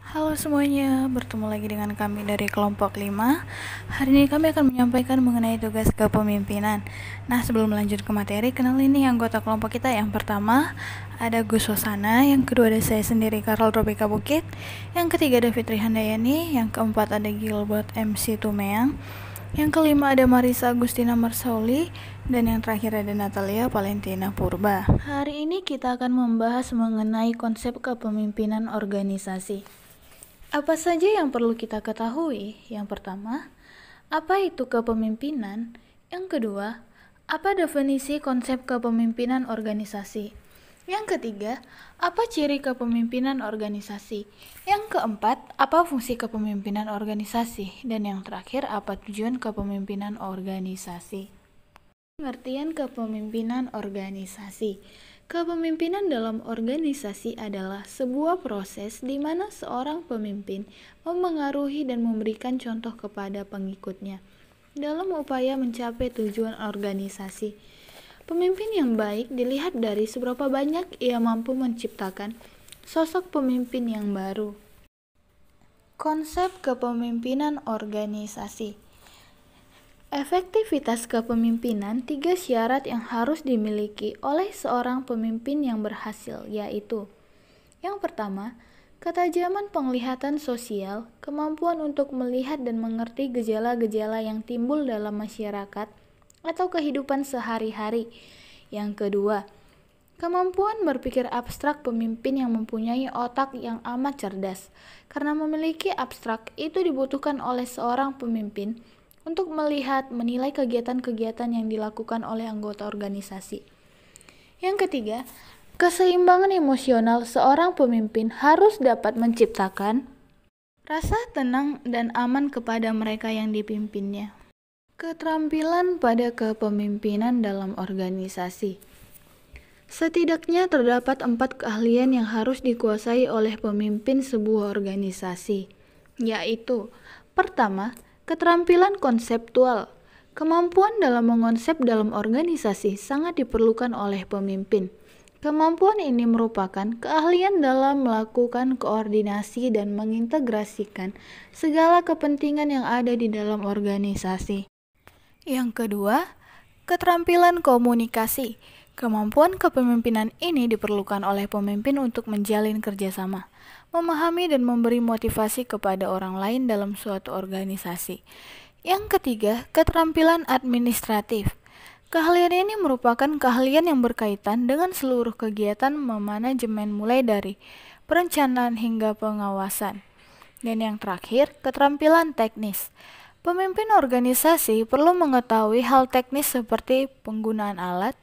Halo semuanya, bertemu lagi dengan kami dari kelompok 5. Hari ini kami akan menyampaikan mengenai tugas kepemimpinan. Nah, sebelum lanjut ke materi, kenalin nih anggota kelompok kita. Yang pertama ada Gus Wasana, yang kedua ada saya sendiri Karol Robeka Bukit, yang ketiga ada Fitri Handayani, yang keempat ada Gilbert MC Tumeang, yang kelima ada Marisa Agustina Marsauli, dan yang terakhir ada Natalia Valentina Purba. Hari ini kita akan membahas mengenai konsep kepemimpinan organisasi. Apa saja yang perlu kita ketahui? Yang pertama, apa itu kepemimpinan? Yang kedua, apa definisi konsep kepemimpinan organisasi? Yang ketiga, apa ciri kepemimpinan organisasi? Yang keempat, apa fungsi kepemimpinan organisasi? Dan yang terakhir, apa tujuan kepemimpinan organisasi? Pengertian kepemimpinan organisasi. Kepemimpinan dalam organisasi adalah sebuah proses di mana seorang pemimpin memengaruhi dan memberikan contoh kepada pengikutnya dalam upaya mencapai tujuan organisasi. Pemimpin yang baik dilihat dari seberapa banyak ia mampu menciptakan sosok pemimpin yang baru. Konsep kepemimpinan organisasi. Efektivitas kepemimpinan, 3 syarat yang harus dimiliki oleh seorang pemimpin yang berhasil, yaitu: yang pertama, ketajaman penglihatan sosial, kemampuan untuk melihat dan mengerti gejala-gejala yang timbul dalam masyarakat atau kehidupan sehari-hari. Yang kedua, kemampuan berpikir abstrak. Pemimpin yang mempunyai otak yang amat cerdas, karena memiliki abstrak itu dibutuhkan oleh seorang pemimpin untuk melihat, menilai kegiatan-kegiatan yang dilakukan oleh anggota organisasi. Yang ketiga, keseimbangan emosional. Seorang pemimpin harus dapat menciptakan rasa tenang dan aman kepada mereka yang dipimpinnya. Keterampilan pada kepemimpinan dalam organisasi. Setidaknya terdapat 4 keahlian yang harus dikuasai oleh pemimpin sebuah organisasi, yaitu: pertama, keterampilan konseptual. Kemampuan dalam mengonsep dalam organisasi sangat diperlukan oleh pemimpin. Kemampuan ini merupakan keahlian dalam melakukan koordinasi dan mengintegrasikan segala kepentingan yang ada di dalam organisasi. Yang kedua, keterampilan komunikasi. Kemampuan kepemimpinan ini diperlukan oleh pemimpin untuk menjalin kerjasama, memahami dan memberi motivasi kepada orang lain dalam suatu organisasi. Yang ketiga, keterampilan administratif. Keahlian ini merupakan keahlian yang berkaitan dengan seluruh kegiatan memanajemen mulai dari perencanaan hingga pengawasan. Dan yang terakhir, keterampilan teknis. Pemimpin organisasi perlu mengetahui hal teknis seperti penggunaan alat,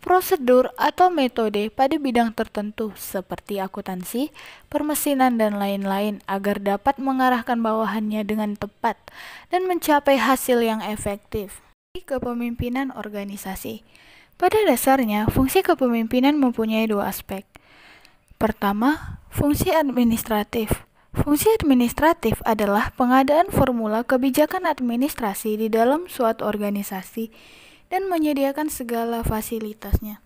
prosedur, atau metode pada bidang tertentu seperti akuntansi, permesinan, dan lain-lain agar dapat mengarahkan bawahannya dengan tepat dan mencapai hasil yang efektif. Kepemimpinan organisasi. Pada dasarnya, fungsi kepemimpinan mempunyai 2 aspek. Pertama, fungsi administratif. Fungsi administratif adalah pengadaan formula kebijakan administrasi di dalam suatu organisasi dan menyediakan segala fasilitasnya.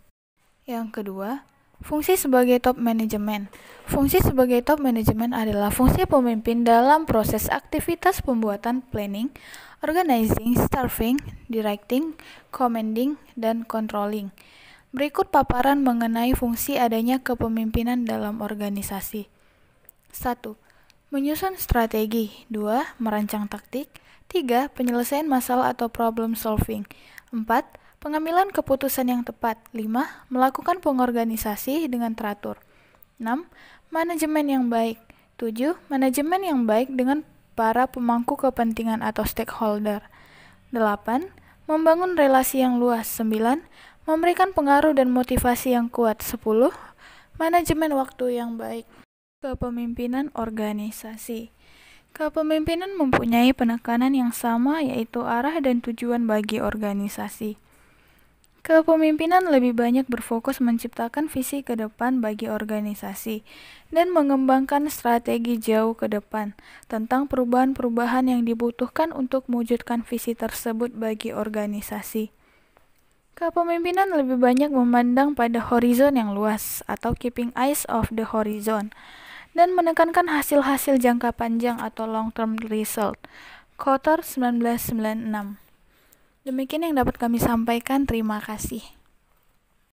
Yang kedua, fungsi sebagai top manajemen. Fungsi sebagai top manajemen adalah fungsi pemimpin dalam proses aktivitas pembuatan planning, organizing, staffing, directing, commanding, dan controlling. Berikut paparan mengenai fungsi adanya kepemimpinan dalam organisasi. 1. Menyusun strategi. 2. Merancang taktik. 3. Penyelesaian masalah atau problem solving. 4. Pengambilan keputusan yang tepat. 5. Melakukan pengorganisasi dengan teratur. 6. Manajemen yang baik. 7. Manajemen yang baik dengan para pemangku kepentingan atau stakeholder. 8. Membangun relasi yang luas. 9. Memberikan pengaruh dan motivasi yang kuat. 10. Manajemen waktu yang baik. Kepemimpinan organisasi. Kepemimpinan mempunyai penekanan yang sama, yaitu arah dan tujuan bagi organisasi. Kepemimpinan lebih banyak berfokus menciptakan visi ke depan bagi organisasi dan mengembangkan strategi jauh ke depan tentang perubahan-perubahan yang dibutuhkan untuk mewujudkan visi tersebut bagi organisasi. Kepemimpinan lebih banyak memandang pada horizon yang luas atau keeping eyes off the horizon dan menekankan hasil-hasil jangka panjang atau long-term result. Kotor 1996. Demikian yang dapat kami sampaikan. Terima kasih.